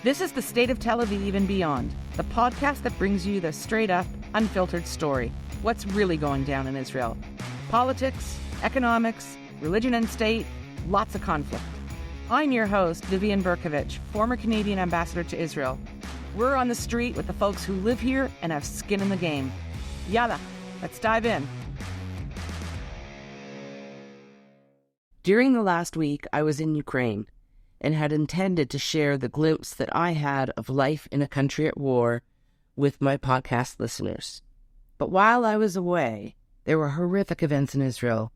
This is the State of Tel Aviv and Beyond, the podcast that brings you the straight-up, unfiltered story. What's really going down in Israel? Politics, economics, religion and state, lots of conflict. I'm your host, Vivian Bercovici, former Canadian ambassador to Israel. We're on the street with the folks who live here and have skin in the game. Yalla, let's dive in. During the last week, I was in Ukraine and had intended to share the glimpse that I had of life in a country at war with my podcast listeners. But while I was away, there were horrific events in Israel,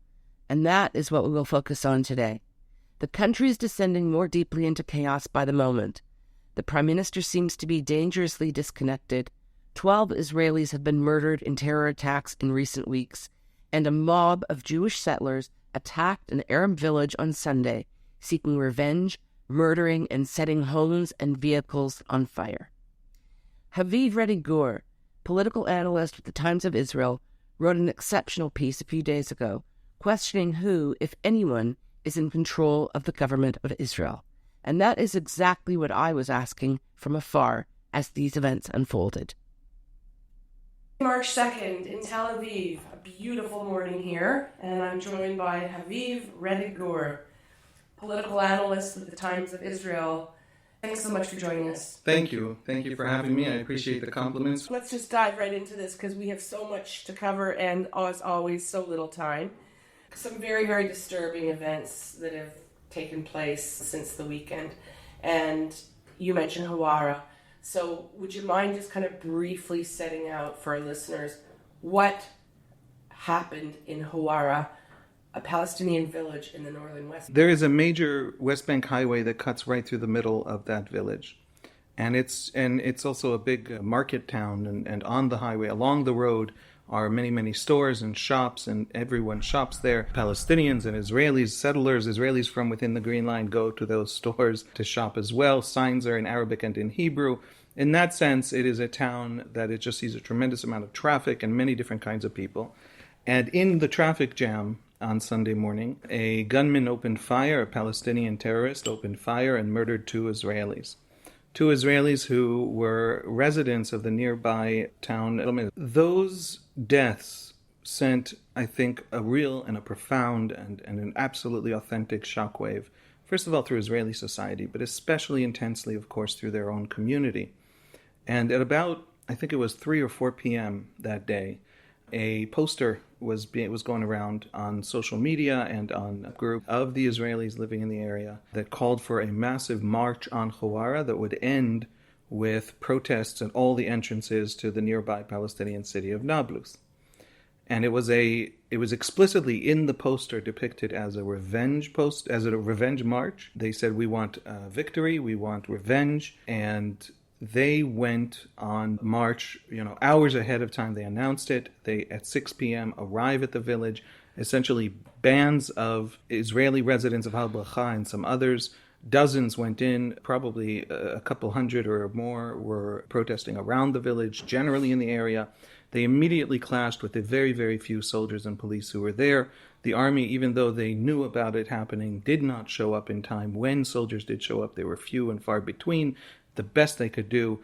and that is what we will focus on today. The country is descending more deeply into chaos by the moment. The Prime Minister seems to be dangerously disconnected. 12 Israelis have been murdered in terror attacks in recent weeks, and a mob of Jewish settlers attacked an Arab village on Sunday, seeking revenge, murdering and setting homes and vehicles on fire. Haviv Rettig Gur, political analyst with the Times of Israel, wrote an exceptional piece a few days ago, questioning who, if anyone, is in control of the government of Israel. And that is exactly what I was asking from afar as these events unfolded. March 2nd in Tel Aviv, a beautiful morning here, and I'm joined by Haviv Rettig Gur, political analyst with the Times of Israel. Thanks so much for joining us. Thank you. Thank you for having me. I appreciate the compliments. Let's just dive right into this because we have so much to cover and, as always, so little time. Some very, very disturbing events that have taken place since the weekend. And you mentioned Hawara. So would you mind just kind of briefly setting out for our listeners what happened in Hawara, a Palestinian village in the northern West Bank? There is a major West Bank highway that cuts right through the middle of that village. And it's also a big market town, and on the highway, along the road, are many, many stores and shops, and everyone shops there. Palestinians and Israelis, settlers, Israelis from within the Green Line go to those stores to shop as well. Signs are in Arabic and in Hebrew. In that sense, it is a town that it just sees a tremendous amount of traffic and many different kinds of people. And in the traffic jam on Sunday morning, a gunman opened fire, a Palestinian terrorist opened fire and murdered two Israelis. Two Israelis who were residents of the nearby town. Those deaths sent, I think, a real and a profound and an absolutely authentic shockwave, first of all through Israeli society, but especially intensely, of course, through their own community. And at about, I think it was 3 or 4 p.m. that day, a poster was going around on social media and on a group of the Israelis living in the area that called for a massive march on Hawara that would end with protests at all the entrances to the nearby Palestinian city of Nablus. And it was explicitly in the poster depicted as a revenge march. They said, we want victory, we want revenge, and they went on march, hours ahead of time. They announced it. They, at 6 p.m., arrive at the village. Essentially, bands of Israeli residents of Al-Bracha and some others, dozens went in. Probably a couple hundred or more were protesting around the village, generally in the area. They immediately clashed with the very, very few soldiers and police who were there. The army, even though they knew about it happening, did not show up in time. When soldiers did show up, they were few and far between. The best they could do.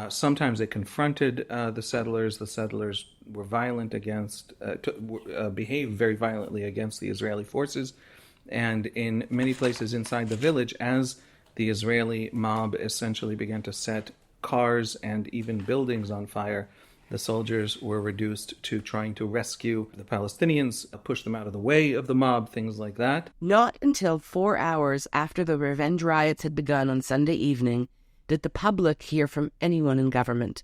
Sometimes they confronted the settlers. The settlers were behaved very violently against the Israeli forces. And in many places inside the village, as the Israeli mob essentially began to set cars and even buildings on fire, the soldiers were reduced to trying to rescue the Palestinians, push them out of the way of the mob, things like that. Not until 4 hours after the revenge riots had begun on Sunday evening did the public hear from anyone in government,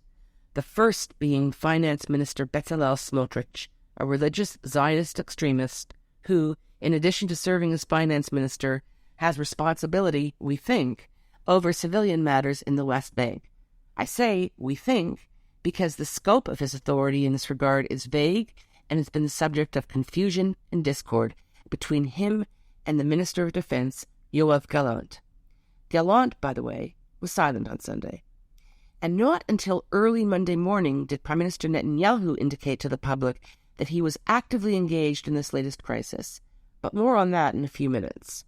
the first being Finance Minister Bezalel Smotrich, a religious Zionist extremist who, in addition to serving as finance minister, has responsibility, we think, over civilian matters in the West Bank. I say we think because the scope of his authority in this regard is vague and has been the subject of confusion and discord between him and the Minister of Defense, Yoav Gallant. Gallant, by the way, was silent on Sunday. And not until early Monday morning did Prime Minister Netanyahu indicate to the public that he was actively engaged in this latest crisis. But more on that in a few minutes.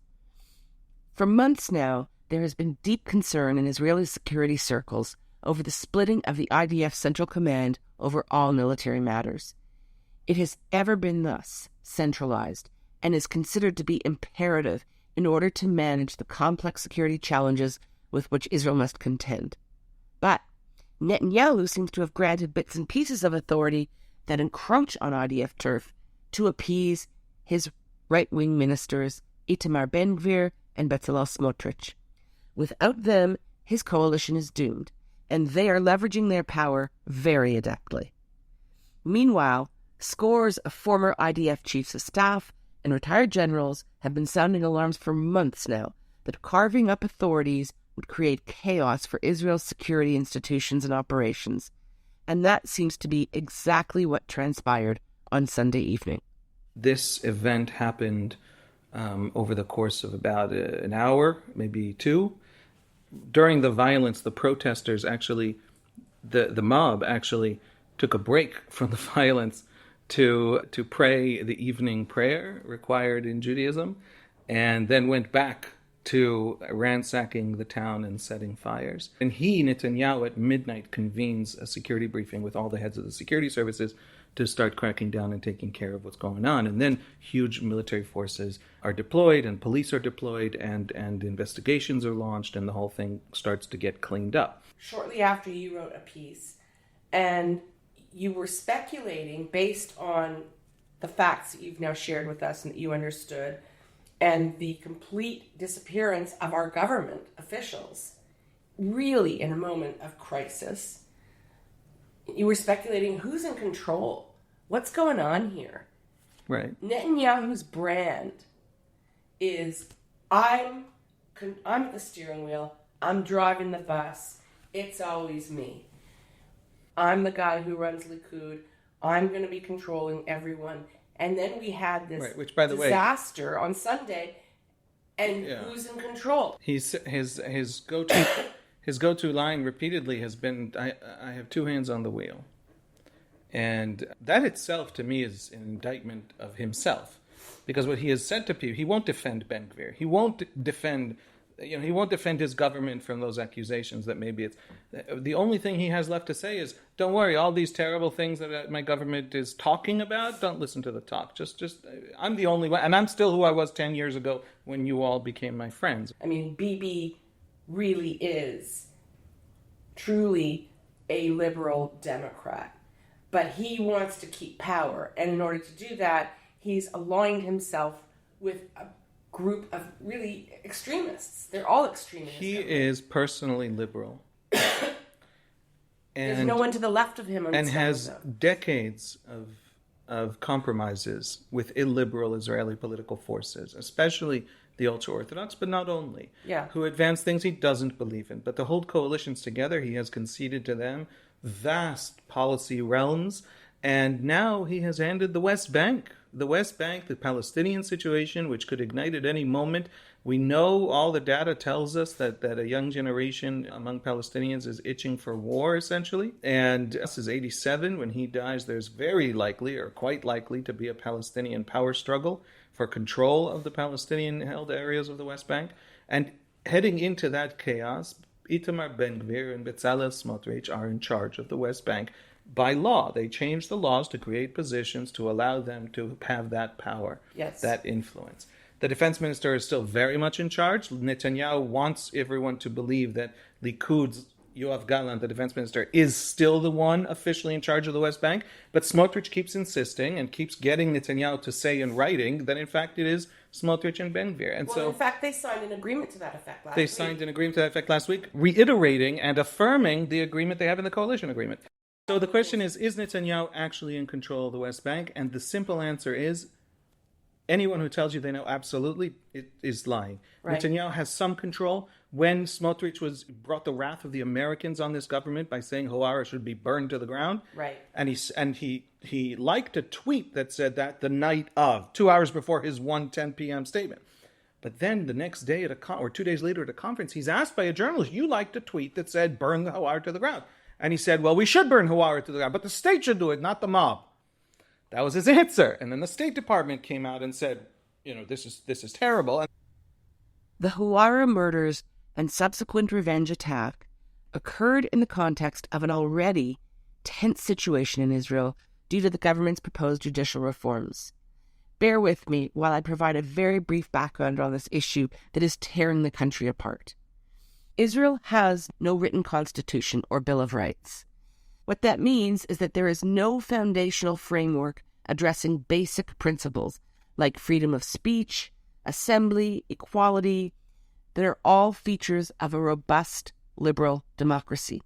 For months now, there has been deep concern in Israeli security circles over the splitting of the IDF Central Command over all military matters. It has ever been thus centralized and is considered to be imperative in order to manage the complex security challenges with which Israel must contend. But Netanyahu seems to have granted bits and pieces of authority that encroach on IDF turf to appease his right-wing ministers Itamar Ben-Gvir and Bezalel Smotrich. Without them, his coalition is doomed, and they are leveraging their power very adeptly. Meanwhile, scores of former IDF chiefs of staff and retired generals have been sounding alarms for months now that carving up authorities would create chaos for Israel's security institutions and operations, and that seems to be exactly what transpired on Sunday evening. This event happened over the course of about an hour, maybe two. During the violence, the protesters actually, the mob actually took a break from the violence to pray the evening prayer required in Judaism, and then went back to ransacking the town and setting fires. And Netanyahu, at midnight convenes a security briefing with all the heads of the security services to start cracking down and taking care of what's going on. And then huge military forces are deployed and police are deployed and investigations are launched and the whole thing starts to get cleaned up. Shortly after, you wrote a piece and you were speculating based on the facts that you've now shared with us and that you understood, and the complete disappearance of our government officials, really in a moment of crisis. You were speculating who's in control, what's going on here. Right. Netanyahu's brand is, I'm at the steering wheel, I'm driving the bus, it's always me. I'm the guy who runs Likud, I'm going to be controlling everyone. And then we had this which, by the disaster on Sunday, and who's in control? His go-to line repeatedly has been, I have two hands on the wheel. And that itself, to me, is an indictment of himself. Because what he has said to people, he won't defend Ben-Gvir. He won't defend his government from those accusations that maybe it's... The only thing he has left to say is, don't worry, all these terrible things that my government is talking about, don't listen to the talk. Just I'm the only one, and I'm still who I was 10 years ago when you all became my friends. I mean, Bibi really is truly a liberal Democrat, but he wants to keep power, and in order to do that, he's aligned himself with a group of really extremists. They're all extremists. He is personally liberal. There's no one to the left of him. And has decades of compromises with illiberal Israeli political forces, especially the ultra-Orthodox, but not only, who advance things he doesn't believe in. But to hold coalitions together, he has conceded to them vast policy realms, and now he has handed the West Bank, the Palestinian situation, which could ignite at any moment. We know, all the data tells us that a young generation among Palestinians is itching for war, essentially. And this is 87. When he dies, there's very likely, or quite likely, to be a Palestinian power struggle for control of the Palestinian-held areas of the West Bank. And heading into that chaos, Itamar Ben-Gvir and Bezalel Smotrich are in charge of the West Bank. By law, they changed the laws to create positions to allow them to have that power, that influence. The defense minister is still very much in charge. Netanyahu wants everyone to believe that Likud's Yoav Gallant, the defense minister, is still the one officially in charge of the West Bank. But Smotrich keeps insisting and keeps getting Netanyahu to say in writing that, in fact, it is Smotrich and Ben-Gvir. And in fact, they signed an agreement to that effect last week. They signed an agreement to that effect last week, reiterating and affirming the agreement they have in the coalition agreement. So the question is Netanyahu actually in control of the West Bank? And the simple answer is, anyone who tells you they know absolutely is lying. Right. Netanyahu has some control. When Smotrich brought the wrath of the Americans on this government by saying Hawara should be burned to the ground, right? And he liked a tweet that said that the night of, 2 hours before his 1:10 p.m. statement. But then the next day or 2 days later at a conference, he's asked by a journalist, "You liked a tweet that said burn the Hawara to the ground?" And he said, "Well, we should burn Hawara to the ground, but the state should do it, not the mob." That was his answer. And then the State Department came out and said, this is terrible. The Hawara murders and subsequent revenge attack occurred in the context of an already tense situation in Israel due to the government's proposed judicial reforms. Bear with me while I provide a very brief background on this issue that is tearing the country apart. Israel has no written constitution or Bill of Rights. What that means is that there is no foundational framework addressing basic principles like freedom of speech, assembly, equality, that are all features of a robust liberal democracy.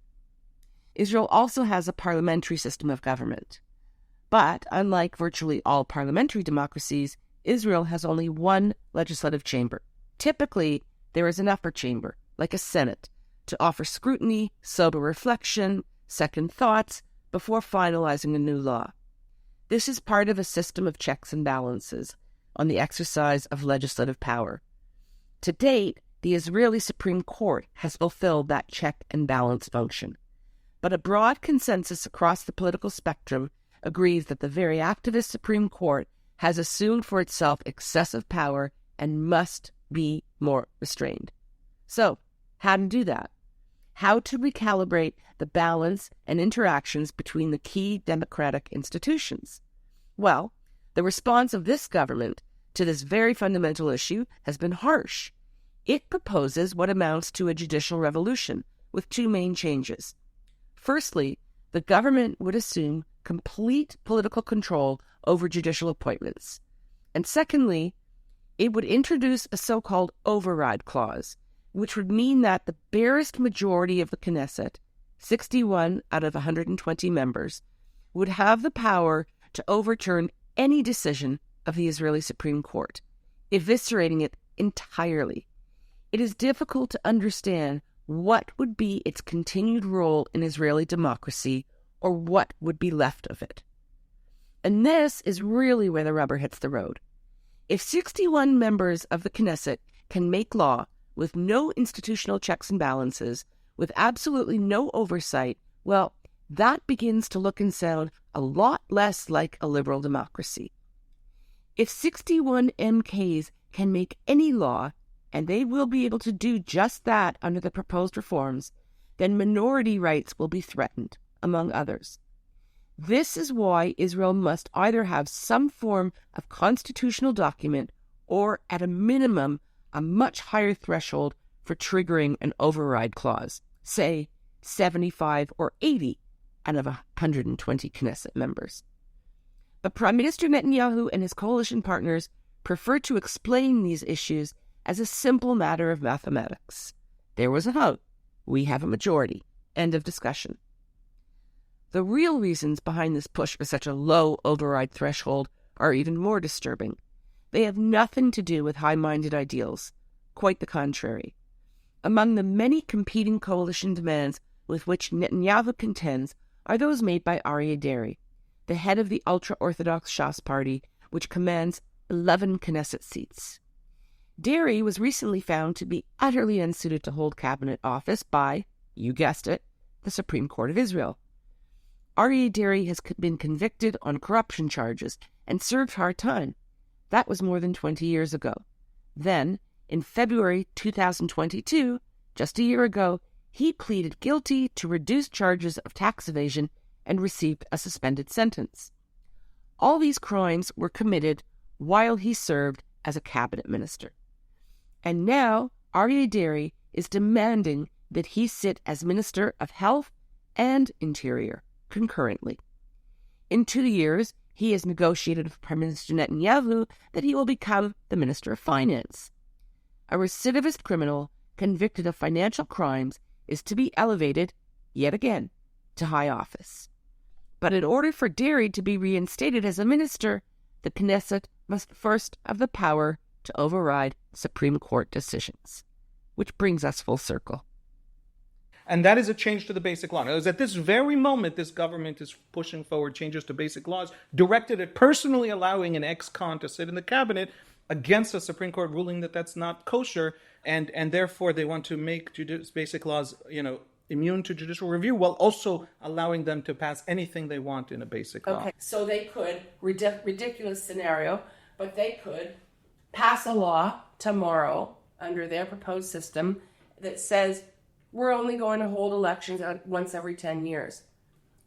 Israel also has a parliamentary system of government. But, unlike virtually all parliamentary democracies, Israel has only one legislative chamber. Typically, there is an upper chamber, like a Senate, to offer scrutiny, sober reflection, second thoughts, before finalizing a new law. This is part of a system of checks and balances on the exercise of legislative power. To date, the Israeli Supreme Court has fulfilled that check and balance function. But a broad consensus across the political spectrum agrees that the very activist Supreme Court has assumed for itself excessive power and must be more restrained. So, how to do that? How to recalibrate the balance and interactions between the key democratic institutions? Well, the response of this government to this very fundamental issue has been harsh. It proposes what amounts to a judicial revolution with two main changes. Firstly, the government would assume complete political control over judicial appointments. And secondly, it would introduce a so-called override clause, which would mean that the barest majority of the Knesset, 61 out of 120 members, would have the power to overturn any decision of the Israeli Supreme Court, eviscerating it entirely. It is difficult to understand what would be its continued role in Israeli democracy or what would be left of it. And this is really where the rubber hits the road. If 61 members of the Knesset can make law with no institutional checks and balances, with absolutely no oversight, well, that begins to look and sound a lot less like a liberal democracy. If 61 MKs can make any law, and they will be able to do just that under the proposed reforms, then minority rights will be threatened, among others. This is why Israel must either have some form of constitutional document or, at a minimum, a much higher threshold for triggering an override clause, say 75 or 80 out of 120 Knesset members. But Prime Minister Netanyahu and his coalition partners prefer to explain these issues as a simple matter of mathematics. There was a vote. We have a majority. End of discussion. The real reasons behind this push for such a low override threshold are even more disturbing. They have nothing to do with high-minded ideals. Quite the contrary. Among the many competing coalition demands with which Netanyahu contends are those made by Aryeh Deri, the head of the ultra-Orthodox Shas party, which commands 11 Knesset seats. Deri was recently found to be utterly unsuited to hold cabinet office by, you guessed it, the Supreme Court of Israel. Aryeh Deri has been convicted on corruption charges and served hard time. That was more than 20 years ago. Then, in February 2022, just a year ago, he pleaded guilty to reduced charges of tax evasion and received a suspended sentence. All these crimes were committed while he served as a cabinet minister. And now, Aryeh Deri is demanding that he sit as Minister of Health and Interior concurrently. In 2 years, he has negotiated with Prime Minister Netanyahu that he will become the Minister of Finance. A recidivist criminal convicted of financial crimes is to be elevated, yet again, to high office. But in order for Deri to be reinstated as a minister, the Knesset must first have the power to override Supreme Court decisions. Which brings us full circle. And that is a change to the basic law. Now, at this very moment, this government is pushing forward changes to basic laws directed at personally allowing an ex-con to sit in the cabinet against a Supreme Court ruling that that's not kosher, and therefore they want to make basic laws, immune to judicial review, while also allowing them to pass anything they want in a basic law. Okay, so they could, ridiculous scenario, but they could pass a law tomorrow under their proposed system that says we're only going to hold elections once every 10 years.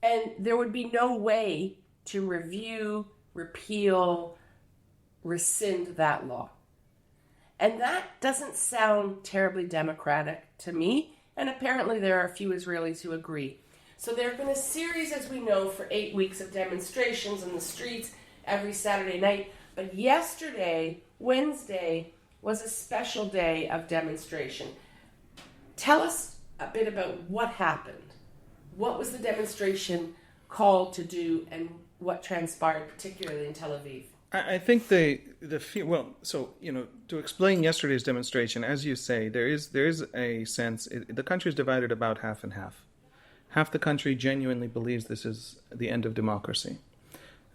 And there would be no way to review, repeal, rescind that law. And that doesn't sound terribly democratic to me, and apparently there are a few Israelis who agree. So there have been a series, as we know, for 8 weeks of demonstrations in the streets every Saturday night. But yesterday, Wednesday, was a special day of demonstration. Tell us a bit about what happened. What was the demonstration called to do, and what transpired, particularly in Tel Aviv? I think to explain yesterday's demonstration, as you say, there is a sense, the country is divided about half and half. Half the country genuinely believes this is the end of democracy.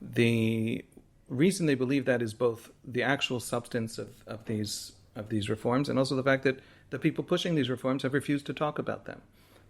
The reason they believe that is both the actual substance of these reforms, and also the fact that the people pushing these reforms have refused to talk about them.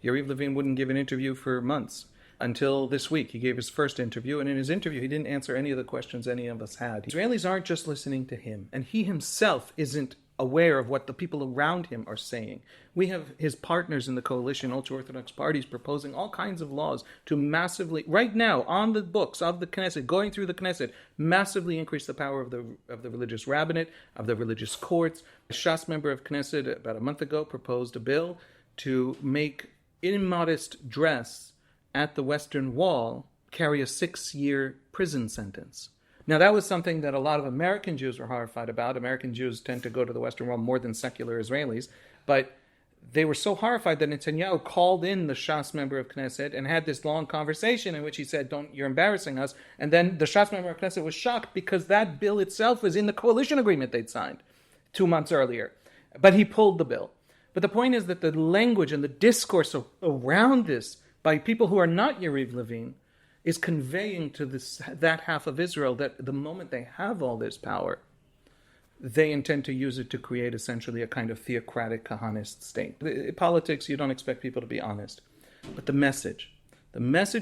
Yariv Levin wouldn't give an interview for months. Until this week, he gave his first interview, and in his interview, he didn't answer any of the questions any of us had. Israelis aren't just listening to him, and he himself isn't aware of what the people around him are saying. We have his partners in the coalition, ultra-Orthodox parties, proposing all kinds of laws to massively, right now, on the books of the Knesset, going through the Knesset, massively increase the power of the religious rabbinate, of the religious courts. A Shas member of Knesset about a month ago proposed a bill to make immodest dress at the Western Wall carry a 6-year prison sentence. Now, that was something that a lot of American Jews were horrified about. American Jews tend to go to the Western Wall more than secular Israelis. But they were so horrified that Netanyahu called in the Shas member of Knesset and had this long conversation in which he said, you're embarrassing us. And then the Shas member of Knesset was shocked because that bill itself was in the coalition agreement they'd signed 2 months earlier. But he pulled the bill. But the point is that the language and the discourse around this by people who are not Yariv Levin, is conveying to that half of Israel that the moment they have all this power, they intend to use it to create essentially a kind of theocratic Kahanist state. In politics, you don't expect people to be honest. But the message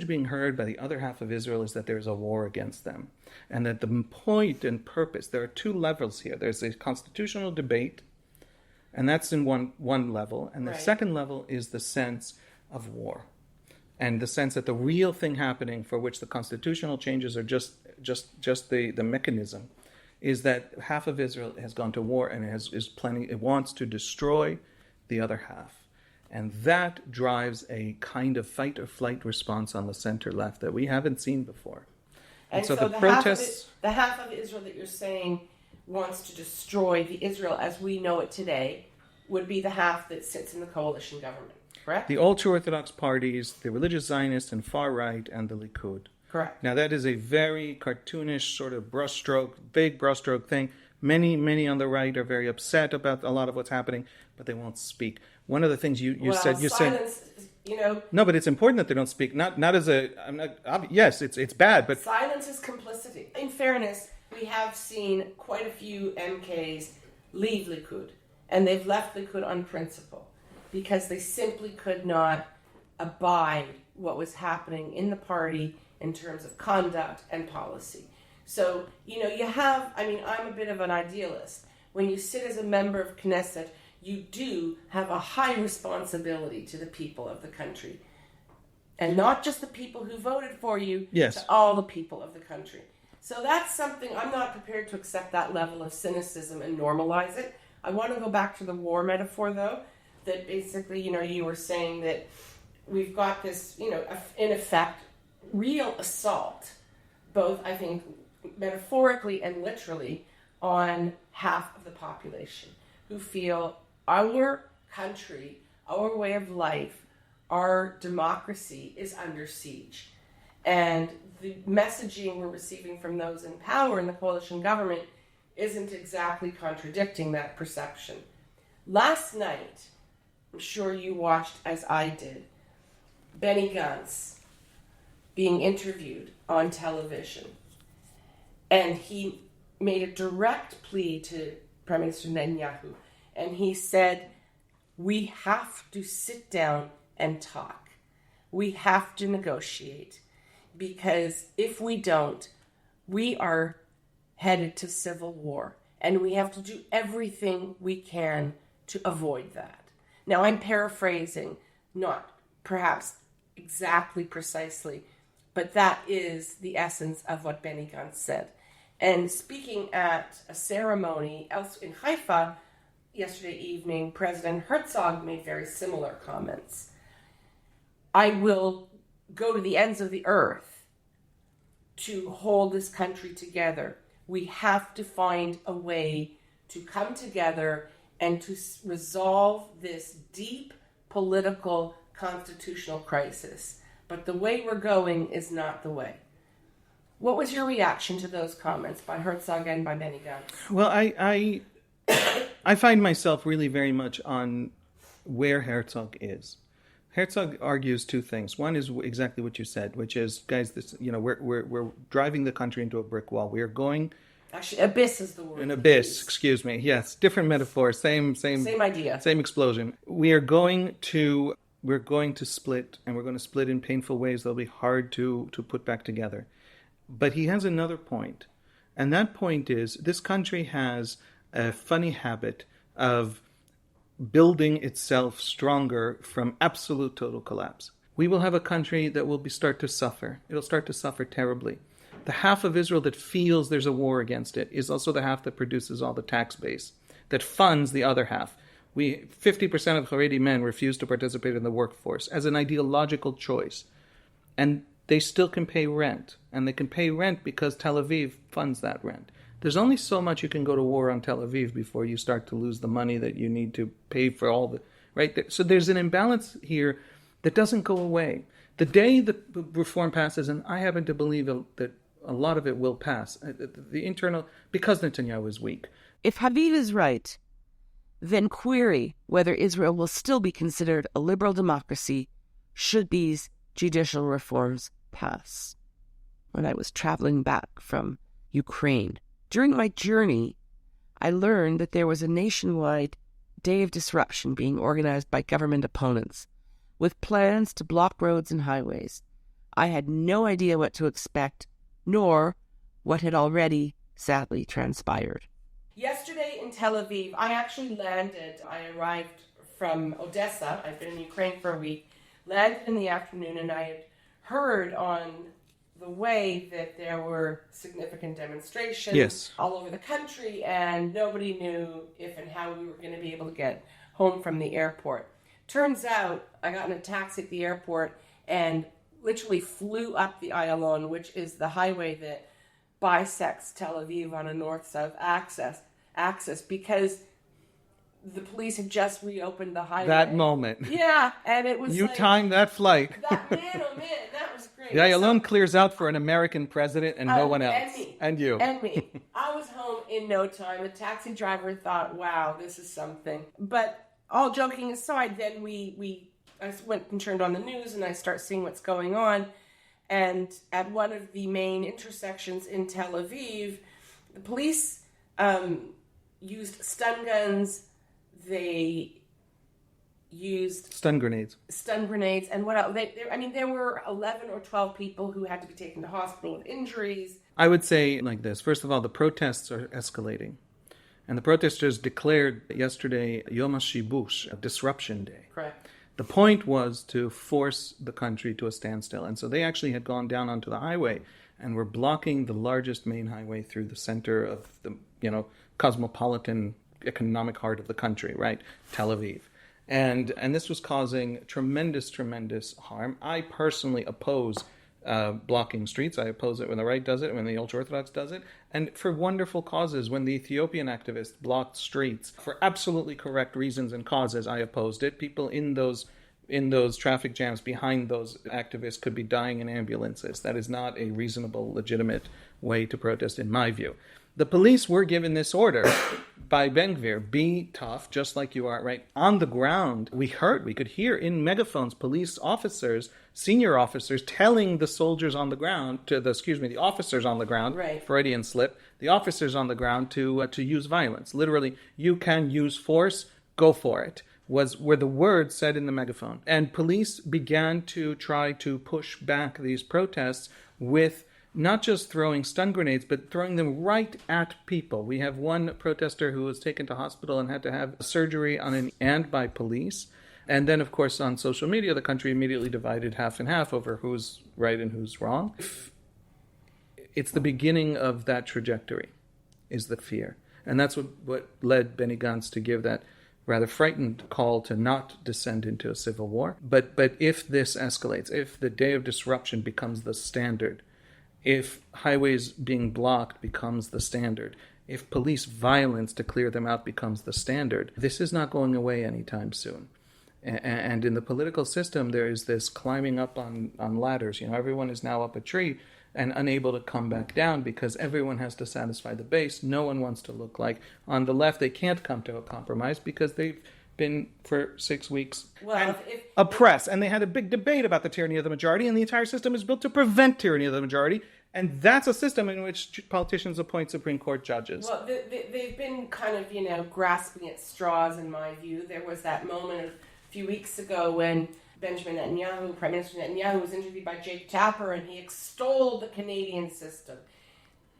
being heard by the other half of Israel is that there's a war against them. And that the point and purpose, there are 2 levels here. There's a constitutional debate, and that's in one level. And the second level is the sense of war. And the sense that the real thing happening for which the constitutional changes are just the mechanism is that half of Israel has gone to war and it wants to destroy the other half. And that drives a kind of fight or flight response on the center left that we haven't seen before. And so the protests... the half of Israel that you're saying wants to destroy the Israel as we know it today would be the half that sits in the coalition government. Correct? The ultra-Orthodox parties, the religious Zionists and far right, and the Likud. Correct. Now that is a very cartoonish sort of big brushstroke thing. Many on the right are very upset about a lot of what's happening, but they won't speak. One of the things you said, No, but it's important that they don't speak. Not as yes, it's bad, but silence is complicity. In fairness, we have seen quite a few MKs leave Likud, and they've left Likud on principle, because they simply could not abide what was happening in the party in terms of conduct and policy. So, I'm a bit of an idealist. When you sit as a member of Knesset, you do have a high responsibility to the people of the country. And not just the people who voted for you, yes, to all the people of the country. So that's something, I'm not prepared to accept that level of cynicism and normalize it. I want to go back to the war metaphor, though. That basically, you were saying that we've got this, in effect, real assault, both, I think, metaphorically and literally, on half of the population who feel our country, our way of life, our democracy is under siege. And the messaging we're receiving from those in power in the coalition government isn't exactly contradicting that perception. Last night, I'm sure you watched, as I did, Benny Gantz being interviewed on television. And he made a direct plea to Prime Minister Netanyahu. And he said, we have to sit down and talk. We have to negotiate. Because if we don't, we are headed to civil war. And we have to do everything we can to avoid that. Now, I'm paraphrasing, not perhaps exactly precisely, but that is the essence of what Benny Gantz said. And speaking at a ceremony else in Haifa yesterday evening, President Herzog made very similar comments. I will go to the ends of the earth to hold this country together. We have to find a way to come together and to resolve this deep political constitutional crisis. But the way we're going is not the way. What was your reaction to those comments by Herzog and by Benny Gantz? Well, I find myself really very much on where Herzog is. Herzog argues two things. One is exactly what you said, which is, guys, this, we're driving the country into a brick wall. We are going. Actually, abyss is the word. An abyss, excuse me. Yes, different metaphor, same idea, same explosion. We're going to split, and we're going to split in painful ways that'll be hard to put back together. But he has another point, and that point is this country has a funny habit of building itself stronger from absolute total collapse. We will have a country that will start to suffer. It'll start to suffer terribly. The half of Israel that feels there's a war against it is also the half that produces all the tax base, that funds the other half. 50% of Haredi men refuse to participate in the workforce as an ideological choice. And they still can pay rent. And they can pay rent because Tel Aviv funds that rent. There's only so much you can go to war on Tel Aviv before you start to lose the money that you need to pay for all the... Right? So there's an imbalance here that doesn't go away. The day the reform passes, and I happen to believe that a lot of it will pass, the internal... Because Netanyahu is weak. If Haviv is right, then query whether Israel will still be considered a liberal democracy should these judicial reforms pass. When I was traveling back from Ukraine, during my journey, I learned that there was a nationwide day of disruption being organized by government opponents, with plans to block roads and highways. I had no idea what to expect, nor what had already, sadly, transpired. Yesterday in Tel Aviv, I actually landed. I arrived from Odessa. I've been in Ukraine for a week. Landed in the afternoon, and I had heard on the way that there were significant demonstrations all over the country, and nobody knew if and how we were going to be able to get home from the airport. Turns out I got in a taxi at the airport and literally flew up the Ayalon, which is the highway that bisects Tel Aviv on a north-south axis, because the police had just reopened the highway. That moment. Yeah, and it was You timed that flight. That was great. The Ayalon clears out for an American president and no one else. And me. And you. And me. I was home in no time. The taxi driver thought, wow, this is something. But all joking aside, then I went and turned on the news and I start seeing what's going on. And at one of the main intersections in Tel Aviv, the police used stun guns. They used stun grenades, and what else? There were 11 or 12 people who had to be taken to hospital with injuries. I would say like this. First of all, the protests are escalating. And the protesters declared yesterday Yom HaShibush, a disruption day. Correct. The point was to force the country to a standstill. And so they actually had gone down onto the highway and were blocking the largest main highway through the center of the, cosmopolitan economic heart of the country, right? Tel Aviv. And this was causing tremendous harm. I personally oppose blocking streets. I oppose it when the right does it, when the ultra-Orthodox does it, and for wonderful causes. When the Ethiopian activists blocked streets for absolutely correct reasons and causes, I opposed it. People in those traffic jams behind those activists could be dying in ambulances. That is not a reasonable, legitimate way to protest, in my view. The police were given this order by Ben Gvir, be tough, just like you are, right? On the ground, we could hear in megaphones, police officers, senior officers, telling the soldiers on the ground, the officers on the ground, right. Freudian slip, the officers on the ground to use violence. Literally, you can use force, go for it, were the words said in the megaphone. And police began to try to push back these protests with not just throwing stun grenades, but throwing them right at people. We have one protester who was taken to hospital and had to have surgery and by police. And then, of course, on social media, the country immediately divided half and half over who's right and who's wrong. It's the beginning of that trajectory, is the fear. And that's what led Benny Gantz to give that rather frightened call to not descend into a civil war. But if this escalates, if the day of disruption becomes the standard, if highways being blocked becomes the standard, if police violence to clear them out becomes the standard, this is not going away anytime soon. And in the political system, there is this climbing up on ladders. Everyone is now up a tree and unable to come back down because everyone has to satisfy the base. No one wants to look like on the left. They can't come to a compromise because they've been for 6 weeks oppressed. And they had a big debate about the tyranny of the majority, and the entire system is built to prevent tyranny of the majority. And that's a system in which politicians appoint Supreme Court judges. Well, they've been kind of, grasping at straws, in my view. There was that moment a few weeks ago when Benjamin Netanyahu, Prime Minister Netanyahu, was interviewed by Jake Tapper, and he extolled the Canadian system.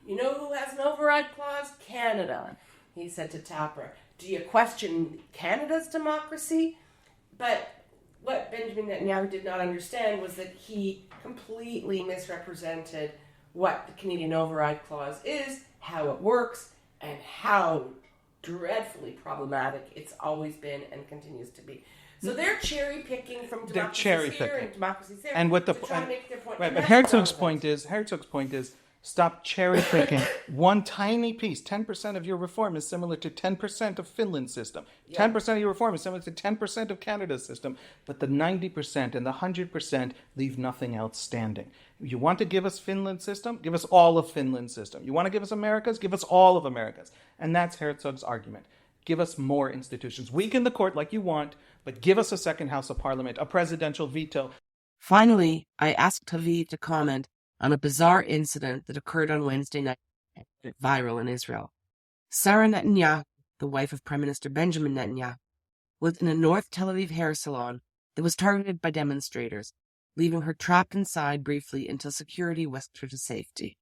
You know who has an override clause? Canada, he said to Tapper. Do you question Canada's democracy? But what Benjamin Netanyahu did not understand was that he completely misrepresented what the Canadian override clause is, how it works, and how dreadfully problematic it's always been and continues to be. So they're cherry picking from democracies here and democracies there to try to make their point. Right, but Herzog's point is stop cherry picking. One tiny piece, 10% of your reform is similar to 10% of Finland's system. 10% of your reform is similar to 10% of Canada's system. But the 90% and the 100% leave nothing else standing. You want to give us Finland's system? Give us all of Finland's system. You want to give us America's? Give us all of America's. And that's Herzog's argument. Give us more institutions. Weaken the court like you want, but give us a second house of parliament, a presidential veto. Finally, I asked Haviv to comment on a bizarre incident that occurred on Wednesday night and went viral in Israel. Sarah Netanyahu, the wife of Prime Minister Benjamin Netanyahu, was in a North Tel Aviv hair salon that was targeted by demonstrators, leaving her trapped inside briefly until security whisked her to safety.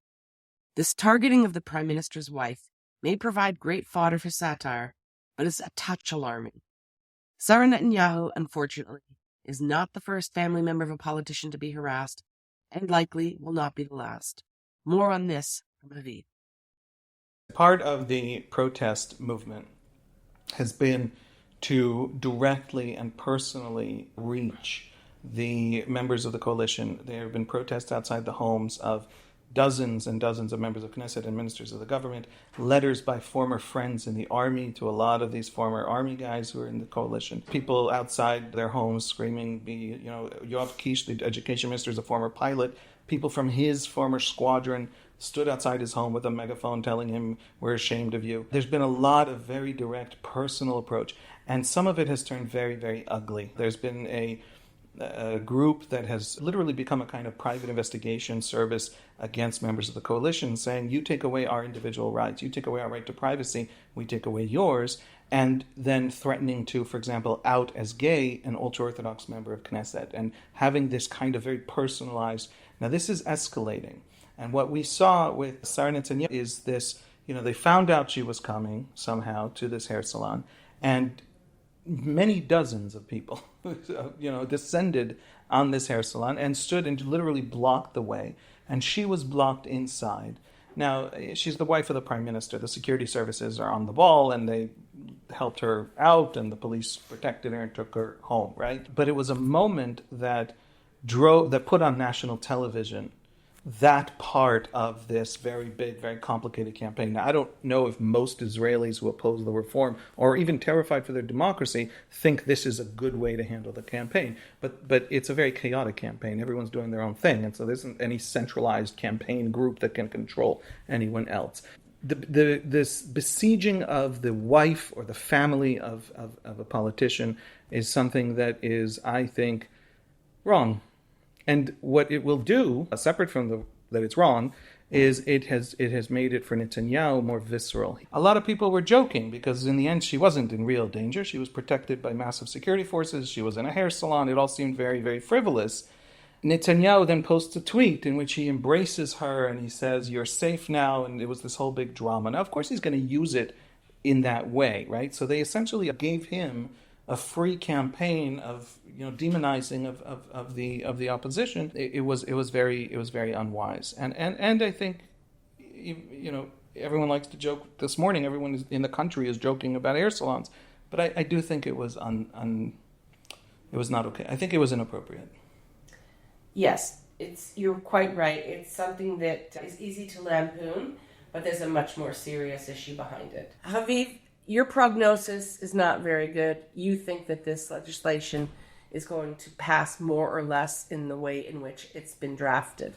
This targeting of the Prime Minister's wife may provide great fodder for satire, but is a touch alarming. Sarah Netanyahu, unfortunately, is not the first family member of a politician to be harassed, and likely will not be the last. More on this from Haviv. Part of the protest movement has been to directly and personally reach the members of the coalition. There have been protests outside the homes of dozens and dozens of members of Knesset and ministers of the government, letters by former friends in the army to a lot of these former army guys who are in the coalition, people outside their homes screaming, Yoav Kish, the education minister, is a former pilot, people from his former squadron stood outside his home with a megaphone telling him, we're ashamed of you. There's been a lot of very direct personal approach, and some of it has turned very, very ugly. There's been a group that has literally become a kind of private investigation service against members of the coalition, saying, you take away our individual rights, you take away our right to privacy, we take away yours, and then threatening to, for example, out as gay an ultra-Orthodox member of Knesset, and having this kind of very personalized. Now this is escalating, and what we saw with Sarah Netanyahu is this, they found out she was coming somehow to this hair salon, and many dozens of people, descended on this hair salon and stood and literally blocked the way. And she was blocked inside. Now, she's the wife of the Prime Minister. The security services are on the ball, and they helped her out, and the police protected her and took her home, right? But it was a moment that put on national television that part of this very big, very complicated campaign. Now, I don't know if most Israelis who oppose the reform or even terrified for their democracy think this is a good way to handle the campaign. But it's a very chaotic campaign. Everyone's doing their own thing. And so there isn't any centralized campaign group that can control anyone else. This besieging of the wife or the family of a politician is something that is, I think, wrong. And what it will do, separate from that it's wrong, is it has made it for Netanyahu more visceral. A lot of people were joking because in the end she wasn't in real danger. She was protected by massive security forces. She was in a hair salon. It all seemed very, very frivolous. Netanyahu then posts a tweet in which he embraces her and he says, "You're safe now," and it was this whole big drama. Now, of course, he's going to use it in that way, right? So they essentially gave him a free campaign of demonizing of the opposition. It was very unwise, and I think everyone likes to joke. This morning, everyone in the country is joking about hair salons, but I do think it was it was not okay. I think it was inappropriate. Yes, you're quite right. It's something that is easy to lampoon, but there's a much more serious issue behind it. Haviv, your prognosis is not very good. You think that this legislation is going to pass more or less in the way in which it's been drafted.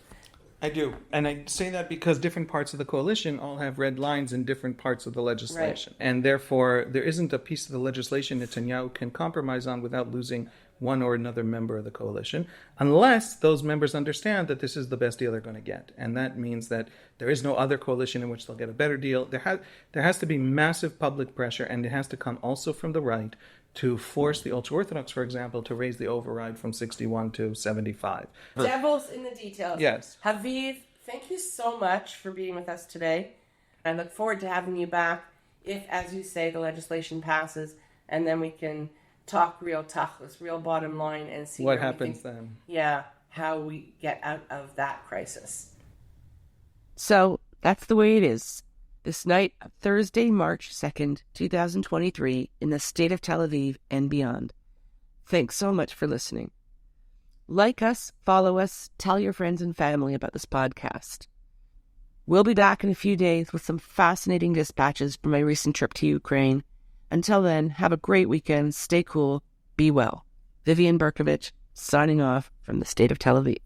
I do. And I say that because different parts of the coalition all have red lines in different parts of the legislation. Right. And therefore, there isn't a piece of the legislation Netanyahu can compromise on without losing one or another member of the coalition, unless those members understand that this is the best deal they're going to get. And that means that there is no other coalition in which they'll get a better deal. There has to be massive public pressure, and it has to come also from the right to force the ultra-Orthodox, for example, to raise the override from 61 to 75. Devil's in the details. Yes. Haviv, thank you so much for being with us today. I look forward to having you back if, as you say, the legislation passes, and then we can talk real tachlis, real bottom line, and see what happens then. Yeah, how we get out of that crisis. So that's the way it is. This night of Thursday, March 2nd, 2023, in the state of Tel Aviv and beyond. Thanks so much for listening. Like us, follow us, tell your friends and family about this podcast. We'll be back in a few days with some fascinating dispatches from my recent trip to Ukraine. Until then, have a great weekend, stay cool, be well. Vivian Bercovici, signing off from the state of Tel Aviv.